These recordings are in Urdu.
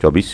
24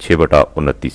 6/29।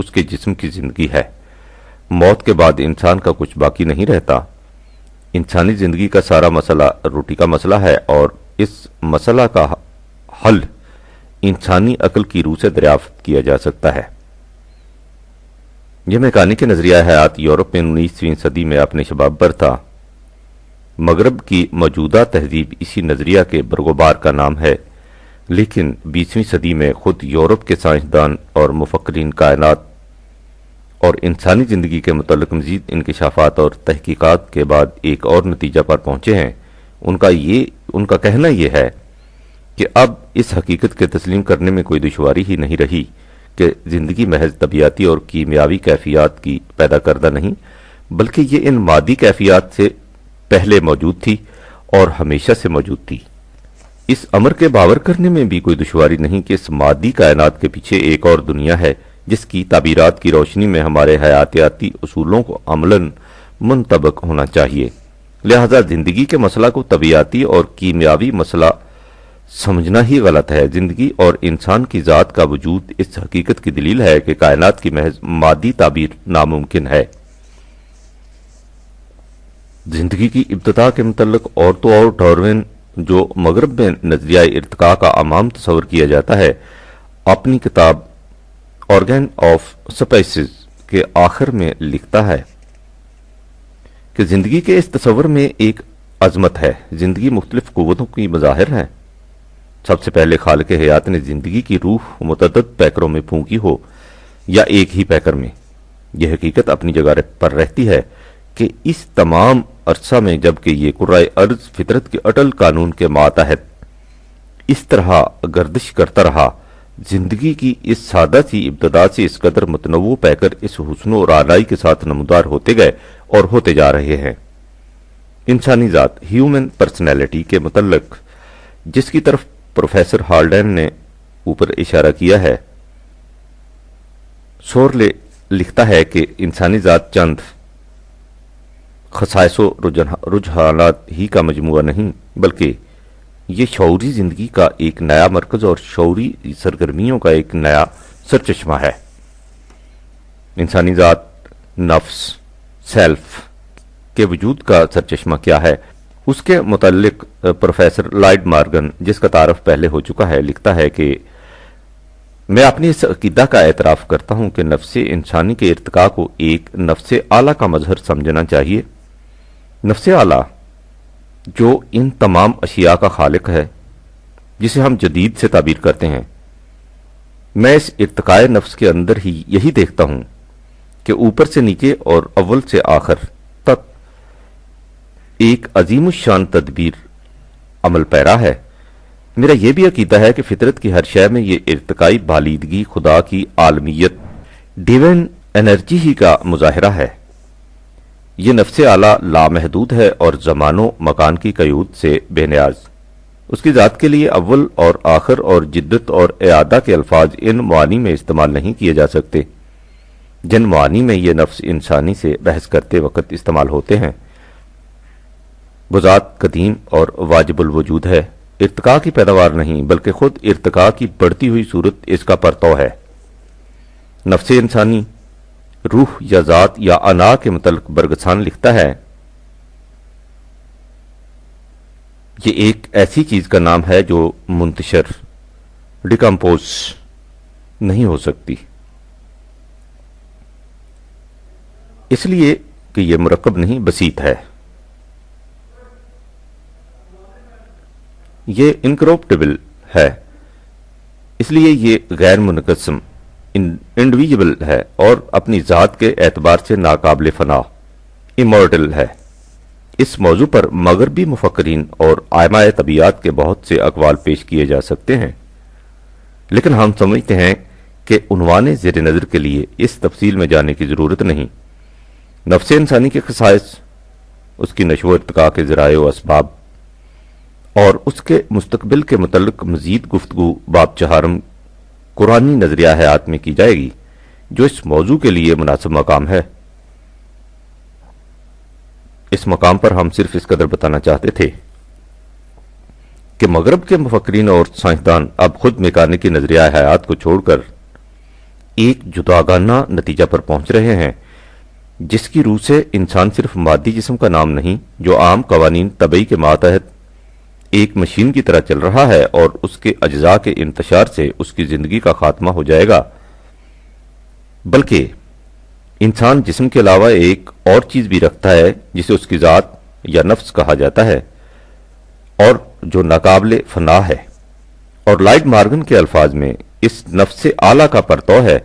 اس کے جسم کی زندگی ہے۔ موت کے بعد انسان کا کچھ باقی نہیں رہتا۔ انسانی زندگی کا سارا مسئلہ روٹی کا مسئلہ ہے، اور اس مسئلہ کا حل انسانی عقل کی روح سے دریافت کیا جا سکتا ہے۔ یہ میکانک نظریہ حیات یورپ میں 19ویں صدی میں اپنے شباب پر تھا۔ مغرب کی موجودہ تہذیب اسی نظریہ کے بروبار کا نام ہے، لیکن 20ویں صدی میں خود یورپ کے سائنسدان اور مفکرین کائنات اور انسانی زندگی کے متعلق مزید انکشافات اور تحقیقات کے بعد ایک اور نتیجہ پر پہنچے ہیں۔ ان کا کہنا یہ ہے کہ اب اس حقیقت کے تسلیم کرنے میں کوئی دشواری ہی نہیں رہی کہ زندگی محض طبیعتی اور کیمیاوی کیفیات کی پیدا کردہ نہیں، بلکہ یہ ان مادی کیفیات سے پہلے موجود تھی اور ہمیشہ سے موجود تھی۔ اس امر کے باور کرنے میں بھی کوئی دشواری نہیں کہ اس مادی کائنات کے پیچھے ایک اور دنیا ہے جس کی تعبیرات کی روشنی میں ہمارے حیاتیاتی اصولوں کو عملاً منطبق ہونا چاہیے۔ لہذا زندگی کے مسئلہ کو طبیعتی اور کیمیاوی مسئلہ سمجھنا ہی غلط ہے۔ زندگی اور انسان کی ذات کا وجود اس حقیقت کی دلیل ہے کہ کائنات کی محض مادی تعبیر ناممکن ہے۔ زندگی کی ابتدا کے متعلق اور تو اور ڈارون، جو مغرب میں نظریہ ارتقاء کا عام تصور کیا جاتا ہے، اپنی کتاب آرگن آف سپیسیز کے آخر میں لکھتا ہے کہ زندگی کے اس تصور میں ایک عظمت ہے۔ زندگی مختلف قوتوں کی مظاہر ہے۔ سب سے پہلے خالق حیات نے زندگی کی روح متعدد پیکروں میں پھونکی ہو یا ایک ہی پیکر میں، یہ حقیقت اپنی جگہ پر رہتی ہے کہ اس تمام عرصہ میں جبکہ یہ کرۂ ارض فطرت کے اٹل قانون کے ماتحت اس طرح گردش کرتا رہا، زندگی کی اس سادہ سی ابتدا سے اس قدر متنوع پیکر اس حسن و رعنائی کے ساتھ نمودار ہوتے گئے اور ہوتے جا رہے ہیں۔ انسانی ذات، ہیومن پرسنالٹی کے متعلق جس کی طرف پروفیسر ہالڈین نے اوپر اشارہ کیا ہے، سورلے لکھتا ہے کہ انسانی ذات چند خصائص و رجحانات ہی کا مجموعہ نہیں، بلکہ یہ شعوری زندگی کا ایک نیا مرکز اور شعوری سرگرمیوں کا ایک نیا سرچشمہ ہے۔ انسانی ذات، نفس، سیلف کے وجود کا سرچشمہ کیا ہے؟ اس کے متعلق پروفیسر لائیڈ مارگن، جس کا تعارف پہلے ہو چکا ہے، لکھتا ہے کہ میں اپنی اس عقیدہ کا اعتراف کرتا ہوں کہ نفس انسانی کے ارتقاء کو ایک نفس اعلیٰ کا مظہر سمجھنا چاہیے۔ نفس اعلیٰ جو ان تمام اشیاء کا خالق ہے، جسے ہم جدید سے تعبیر کرتے ہیں۔ میں اس ارتقاء نفس کے اندر ہی یہی دیکھتا ہوں کہ اوپر سے نیچے اور اول سے آخر تک ایک عظیم الشان تدبیر عمل پیرا ہے۔ میرا یہ بھی عقیدہ ہے کہ فطرت کی ہر شے میں یہ ارتقائی بالیدگی خدا کی عالمیت، ڈیوین انرجی ہی کا مظاہرہ ہے۔ یہ نفس اعلیٰ لامحدود ہے اور زمان و مکان کی قیود سے بے نیاز۔ اس کی ذات کے لیے اول اور آخر اور جدت اور اعادہ کے الفاظ ان معانی میں استعمال نہیں کیے جا سکتے جن معانی میں یہ نفس انسانی سے بحث کرتے وقت استعمال ہوتے ہیں۔ وہ ذات قدیم اور واجب الوجود ہے، ارتقاء کی پیداوار نہیں بلکہ خود ارتقاء کی بڑھتی ہوئی صورت اس کا پرتو ہے۔ نفس انسانی، روح یا ذات یا انا کے متعلق برگسان لکھتا ہے، یہ ایک ایسی چیز کا نام ہے جو منتشر، ڈیکمپوز نہیں ہو سکتی، اس لیے کہ یہ مرکب نہیں بسیط ہے۔ یہ انکروپٹیبل ہے، اس لیے یہ غیر منقسم، انڈیویجبل ہے اور اپنی ذات کے اعتبار سے ناقابل فنا، امورٹل ہے۔ اس موضوع پر مغربی مفکرین اور ائمہ طبیعیات کے بہت سے اقوال پیش کیے جا سکتے ہیں، لیکن ہم سمجھتے ہیں کہ عنوان زیر نظر کے لیے اس تفصیل میں جانے کی ضرورت نہیں۔ نفس انسانی کے خصائص، اس کی نشو و ارتقاء کے ذرائع و اسباب اور اس کے مستقبل کے متعلق مزید گفتگو باب چہارم قرآنی نظریہ حیات میں کی جائے گی، جو اس موضوع کے لیے مناسب مقام ہے۔ اس مقام پر ہم صرف اس قدر بتانا چاہتے تھے کہ مغرب کے مفکرین اور سائنسدان اب خود میکانکی نظریہ حیات کو چھوڑ کر ایک جداگانہ نتیجہ پر پہنچ رہے ہیں جس کی روح سے انسان صرف مادی جسم کا نام نہیں جو عام قوانین طبعی کے ماتحت ایک مشین کی طرح چل رہا ہے اور اس کے اجزاء کے انتشار سے اس کی زندگی کا خاتمہ ہو جائے گا، بلکہ انسان جسم کے علاوہ ایک اور چیز بھی رکھتا ہے جسے اس کی ذات یا نفس کہا جاتا ہے اور جو ناقابل فنا ہے، اور لائٹ مارگن کے الفاظ میں اس نفس اعلیٰ کا پرتو ہے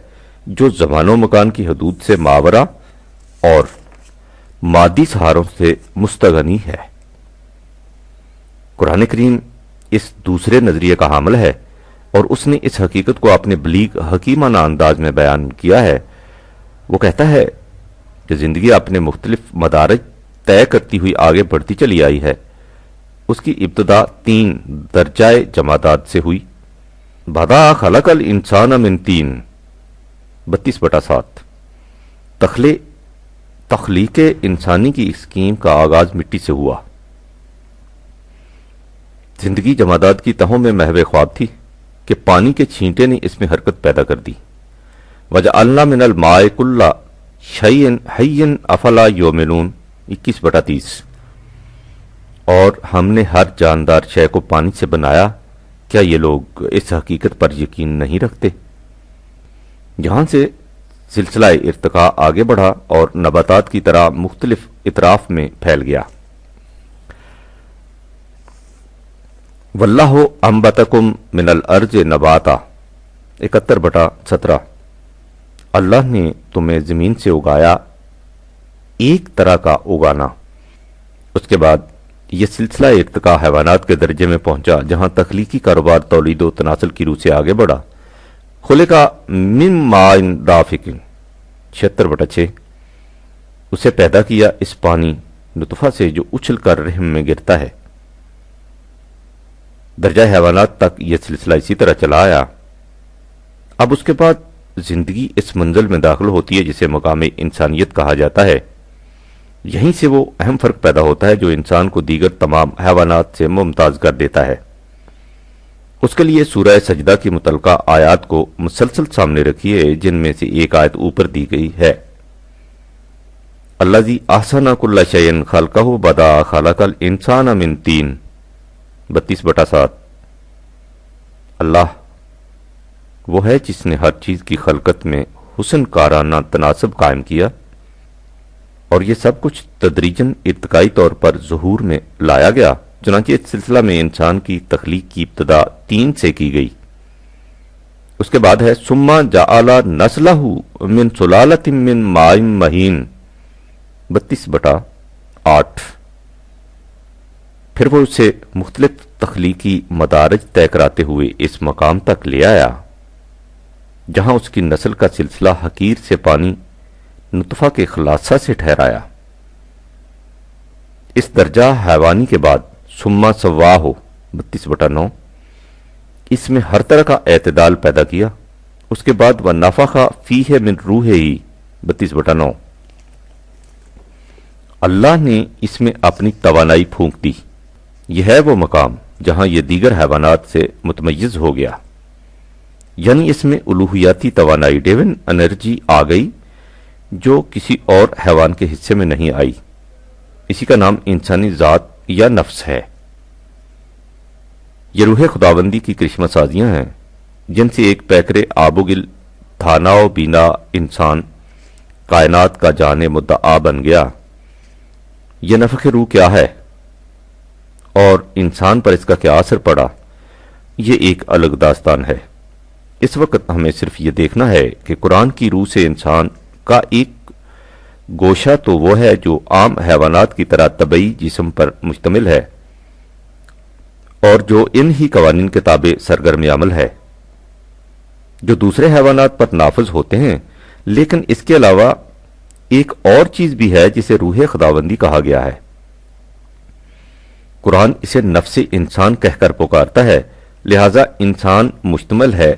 جو زمان و مکان کی حدود سے ماورا اور مادی سہاروں سے مستغنی ہے۔ قرآن کریم اس دوسرے نظریے کا حامل ہے اور اس نے اس حقیقت کو اپنے بلیغ حکیمانہ انداز میں بیان کیا ہے۔ وہ کہتا ہے کہ زندگی اپنے مختلف مدارج طے کرتی ہوئی آگے بڑھتی چلی آئی ہے۔ اس کی ابتدا 3 درجہ جمادات سے ہوئی۔ بدا خلق الانسان من طین 32/7 تخلیق انسانی کی اسکیم کا آغاز مٹی سے ہوا۔ زندگی جمادات کی تہوں میں محو خواب تھی کہ پانی کے چھینٹے نے اس میں حرکت پیدا کر دی۔ وجعلنا من الماء کل شیء حی افلا یؤمنون 21/30 اور ہم نے ہر جاندار شے کو پانی سے بنایا، کیا یہ لوگ اس حقیقت پر یقین نہیں رکھتے؟ یہاں سے سلسلہ ارتقاء آگے بڑھا اور نباتات کی طرح مختلف اطراف میں پھیل گیا۔ واللہ انبتکم من الارض نباتا 71/17 اللہ نے تمہیں زمین سے اگایا ایک طرح کا اگانا۔ اس کے بعد یہ سلسلہ ارتقاء حیوانات کے درجے میں پہنچا جہاں تخلیقی کاروبار تولید و تناسل کی روح سے آگے بڑھا۔ خلقا من ماء دافق 76/6 اسے پیدا کیا اس پانی نطفہ سے جو اچھل کر رحم میں گرتا ہے۔ درجہ حیوانات تک یہ سلسلہ اسی طرح چلا آیا۔ اب اس کے بعد زندگی اس منزل میں داخل ہوتی ہے جسے مقام انسانیت کہا جاتا ہے۔ یہیں سے وہ اہم فرق پیدا ہوتا ہے جو انسان کو دیگر تمام حیوانات سے ممتاز کر دیتا ہے۔ اس کے لیے سورہ سجدہ کی متعلقہ آیات کو مسلسل سامنے رکھیے، جن میں سے ایک آیت اوپر دی گئی ہے۔ الذی احسن کل شیء خلقہ بدا خلق الانسان من طین 32/7 اللہ وہ ہے جس نے ہر چیز کی خلقت میں حسن کارانہ تناسب قائم کیا اور یہ سب کچھ تدریجاً ارتقائی طور پر ظہور میں لایا گیا۔ چنانچہ اس سلسلہ میں انسان کی تخلیق کی ابتدا 3 سے کی گئی۔ اس کے بعد ہے ثم جعل نسلہ من سلالۃ من ماء مہین 32/8 پھر وہ اسے مختلف تخلیقی مدارج طے کراتے ہوئے اس مقام تک لے آیا جہاں اس کی نسل کا سلسلہ حقیر سے پانی نطفہ کے خلاصہ سے ٹھہرایا۔ اس درجہ حیوانی کے بعد ثم سواہ 32/9 اس میں ہر طرح کا اعتدال پیدا کیا۔ اس کے بعد ونفخ فیہ من روحہ 32/9 اللہ نے اس میں اپنی توانائی پھونک دی۔ یہ ہے وہ مقام جہاں یہ دیگر حیوانات سے متمیز ہو گیا، یعنی اس میں الوہیاتی توانائی ڈیون انرجی آ گئی جو کسی اور حیوان کے حصے میں نہیں آئی۔ اسی کا نام انسانی ذات یا نفس ہے۔ یہ روح خداوندی کی کرشمہ سازیاں ہیں جن سے ایک پیکرے آب و گل تھانا و بینا انسان کائنات کا جان مدعا بن گیا۔ یہ نفخ روح کیا ہے اور انسان پر اس کا کیا اثر پڑا، یہ ایک الگ داستان ہے۔ اس وقت ہمیں صرف یہ دیکھنا ہے کہ قرآن کی روح سے انسان کا ایک گوشہ تو وہ ہے جو عام حیوانات کی طرح طبعی جسم پر مشتمل ہے اور جو ان ہی قوانین کے تابع سرگرم عمل ہے جو دوسرے حیوانات پر نافذ ہوتے ہیں، لیکن اس کے علاوہ ایک اور چیز بھی ہے جسے روح خداوندی کہا گیا ہے۔ قرآن اسے نفس انسان کہہ کر پکارتا ہے، لہذا انسان مشتمل ہے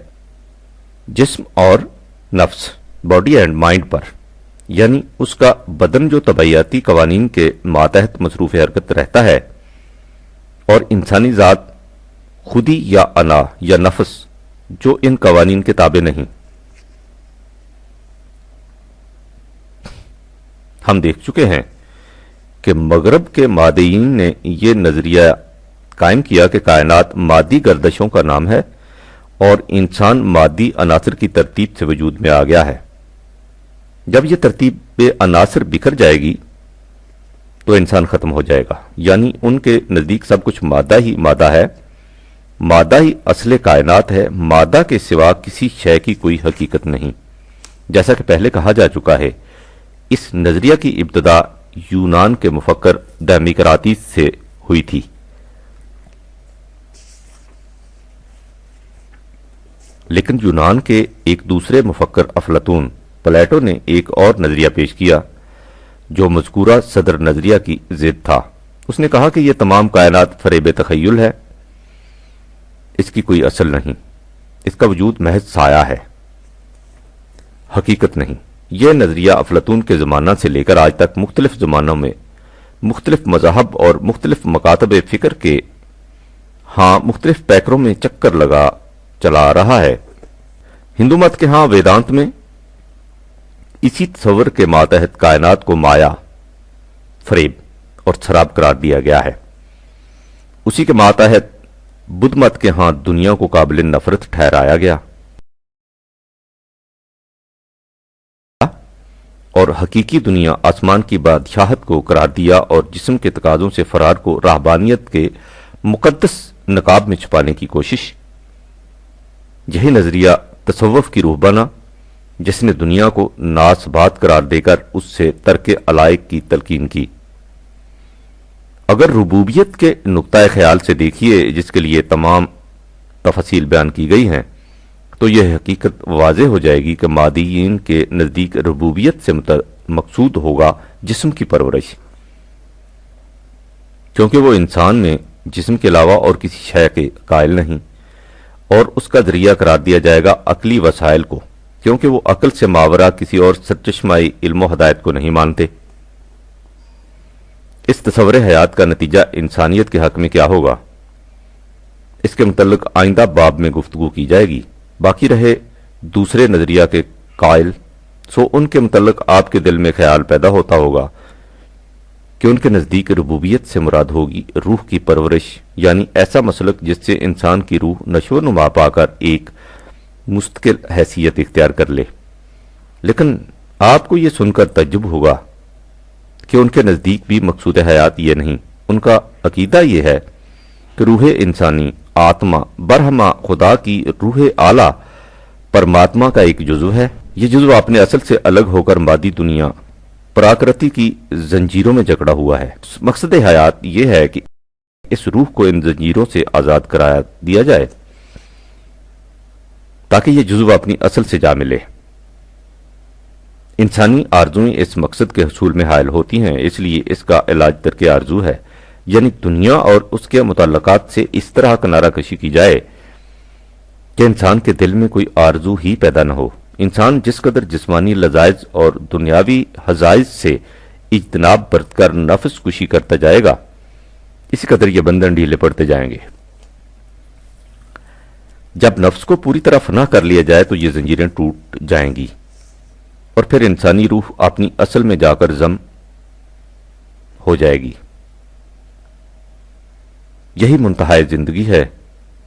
جسم اور نفس باڈی اینڈ مائنڈ پر، یعنی اس کا بدن جو طبعیاتی قوانین کے ماتحت مصروف حرکت رہتا ہے، اور انسانی ذات خودی یا انا یا نفس جو ان قوانین کے تابع نہیں۔ ہم دیکھ چکے ہیں کہ مغرب کے مادیین نے یہ نظریہ قائم کیا کہ کائنات مادی گردشوں کا نام ہے اور انسان مادی عناصر کی ترتیب سے وجود میں آ گیا ہے۔ جب یہ ترتیب عناصر بکھر جائے گی تو انسان ختم ہو جائے گا، یعنی ان کے نزدیک سب کچھ مادہ ہی مادہ ہے، مادہ ہی اصل کائنات ہے، مادہ کے سوا کسی شے کی کوئی حقیقت نہیں۔ جیسا کہ پہلے کہا جا چکا ہے، اس نظریہ کی ابتدا یونان کے مفکر ڈیموکریٹس سے ہوئی تھی۔ لیکن یونان کے ایک دوسرے مفکر افلاطون پلیٹو نے ایک اور نظریہ پیش کیا جو مذکورہ صدر نظریہ کی ضد تھا۔ اس نے کہا کہ یہ تمام کائنات فریب تخیل ہے، اس کی کوئی اصل نہیں، اس کا وجود محض سایہ ہے، حقیقت نہیں۔ یہ نظریہ افلاطون کے زمانہ سے لے کر آج تک مختلف زمانوں میں مختلف مذاہب اور مختلف مکاتب فکر کے مختلف پیکروں میں چکر لگا چلا آ رہا ہے۔ ہندو مت کے ویدانت میں اسی تصور کے ماتحت کائنات کو مایا، فریب اور سراب قرار دیا گیا ہے۔ اسی کے ماتحت بدھ مت کے دنیا کو قابل نفرت ٹھہرایا گیا اور حقیقی دنیا آسمان کی بادشاہت کو قرار دیا اور جسم کے تقاضوں سے فرار کو رہبانیت کے مقدس نقاب میں چھپانے کی کوشش۔ یہی نظریہ تصوف کی روح بنا جس نے دنیا کو ناسبات قرار دے کر اس سے ترک علائق کی تلقین کی۔ اگر ربوبیت کے نقطۂ خیال سے دیکھیے جس کے لیے تمام تفاصیل بیان کی گئی ہیں تو یہ حقیقت واضح ہو جائے گی کہ مادیین کے نزدیک ربوبیت سے مقصود ہوگا جسم کی پرورش، کیونکہ وہ انسان میں جسم کے علاوہ اور کسی شے کے قائل نہیں، اور اس کا ذریعہ قرار دیا جائے گا عقلی وسائل کو، کیونکہ وہ عقل سے ماورا کسی اور سرچشمائی علم و ہدایت کو نہیں مانتے۔ اس تصور حیات کا نتیجہ انسانیت کے حق میں کیا ہوگا، اس کے متعلق آئندہ باب میں گفتگو کی جائے گی۔ باقی رہے دوسرے نظریہ کے قائل، سو ان کے متعلق آپ کے دل میں خیال پیدا ہوتا ہوگا کہ ان کے نزدیک ربوبیت سے مراد ہوگی روح کی پرورش، یعنی ایسا مسلک جس سے انسان کی روح نشو و نما پا کر ایک مستقل حیثیت اختیار کر لے۔ لیکن آپ کو یہ سن کر تعجب ہوگا کہ ان کے نزدیک بھی مقصود حیات یہ نہیں۔ ان کا عقیدہ یہ ہے کہ روح انسانی آتما برہما خدا کی روح اعلیٰ پرماتما کا ایک جزو ہے۔ یہ جزو اپنے اصل سے الگ ہو کر مادی دنیا پراکرتی کی زنجیروں میں جکڑا ہوا ہے۔ مقصد حیات یہ ہے کہ اس روح کو ان زنجیروں سے آزاد کرا دیا جائے تاکہ یہ جزو اپنی اصل سے جا ملے۔ انسانی آرزویں اس مقصد کے حصول میں حائل ہوتی ہیں، اس لیے اس کا علاج ترک آرزو ہے، یعنی دنیا اور اس کے متعلقات سے اس طرح کنارہ کشی کی جائے کہ انسان کے دل میں کوئی آرزو ہی پیدا نہ ہو۔ انسان جس قدر جسمانی لذائذ اور دنیاوی حظائظ سے اجتناب برت کر نفس کشی کرتا جائے گا، اسی قدر یہ بندھن ڈھیلے پڑتے جائیں گے۔ جب نفس کو پوری طرح فنا کر لیا جائے تو یہ زنجیریں ٹوٹ جائیں گی اور پھر انسانی روح اپنی اصل میں جا کر ضم ہو جائے گی۔ یہی منتہائے زندگی ہے۔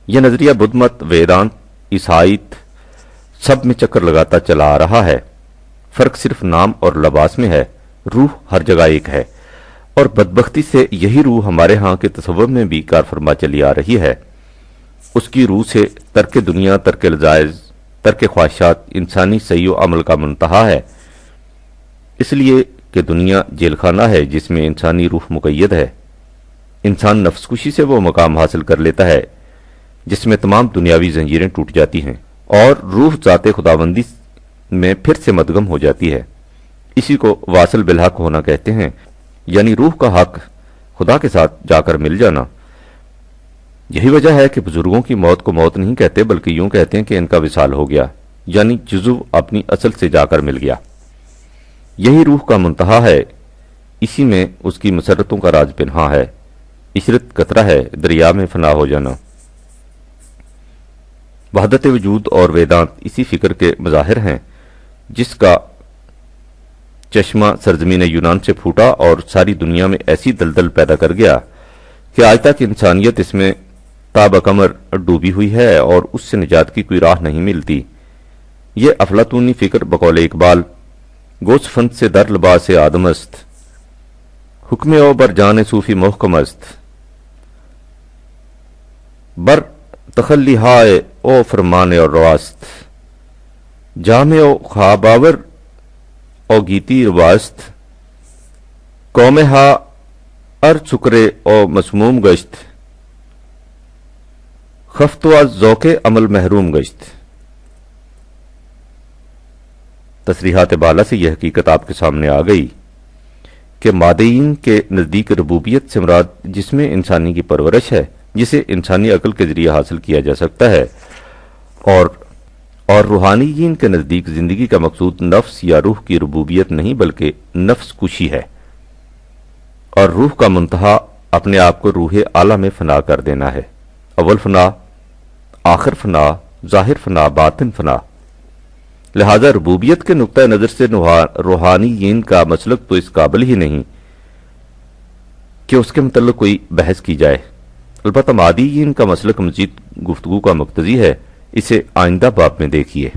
یہ نظریہ بدھ مت، ویدانت، عیسائیت سب میں چکر لگاتا چلا آ رہا ہے۔ فرق صرف نام اور لباس میں ہے، روح ہر جگہ ایک ہے، اور بدبختی سے یہی روح ہمارے کے تصور میں بھی کار فرما چلی آ رہی ہے۔ اس کی روح سے ترک دنیا، ترک لذائذ، ترک خواہشات انسانی سعی و عمل کا منتہا ہے، اس لیے کہ دنیا جیل خانہ ہے جس میں انسانی روح مقید ہے۔ انسان نفس کشی سے وہ مقام حاصل کر لیتا ہے جس میں تمام دنیاوی زنجیریں ٹوٹ جاتی ہیں اور روح ذات خداوندی میں پھر سے مدغم ہو جاتی ہے۔ اسی کو واصل بالحق ہونا کہتے ہیں، یعنی روح کا حق خدا کے ساتھ جا کر مل جانا۔ یہی وجہ ہے کہ بزرگوں کی موت کو موت نہیں کہتے بلکہ یوں کہتے ہیں کہ ان کا وصال ہو گیا، یعنی جزو اپنی اصل سے جا کر مل گیا۔ یہی روح کا منتہا ہے، اسی میں اس کی مسرتوں کا راز پنہا ہے۔ عشرت قطرہ ہے، دریا میں فنا ہو جانا۔ وحدت وجود اور ویدانت اسی فکر کے مظاہر ہیں جس کا چشمہ سرزمین یونان سے پھوٹا اور ساری دنیا میں ایسی دلدل پیدا کر گیا کہ آج تک انسانیت اس میں تابہ کمر ڈوبی ہوئی ہے اور اس سے نجات کی کوئی راہ نہیں ملتی۔ یہ افلاطونی فکر بقول اقبال گوسفند سے در لباس آدم است، حکم او بر جان صوفی محکم است، بر تخلی ہائے او فرمان اور رواست، جامع او خواباور او گیتی رواست، قوم ہا ار چکرے او مسموم گشت، خفتو از ذوق عمل محروم گشت۔ تصریحات بالا سے یہ حقیقت آپ کے سامنے آ گئی کہ مادیین کے نزدیک ربوبیت سے مراد جس میں انسانی کی پرورش ہے، جسے انسانی عقل کے ذریعے حاصل کیا جا سکتا ہے، اور روحانیین کے نزدیک زندگی کا مقصود نفس یا روح کی ربوبیت نہیں بلکہ نفس کشی ہے، اور روح کا منتہا اپنے آپ کو روح اعلیٰ میں فنا کر دینا ہے۔ اول فنا، آخر فنا، ظاہر فنا، باطن فنا۔ لہذا ربوبیت کے نقطہ نظر سے روحانیین کا مسلک تو اس قابل ہی نہیں کہ اس کے متعلق کوئی بحث کی جائے۔ البتہ مادیین کا مسلک مزید گفتگو کا مقتضی ہے، اسے آئندہ باب میں دیکھیے۔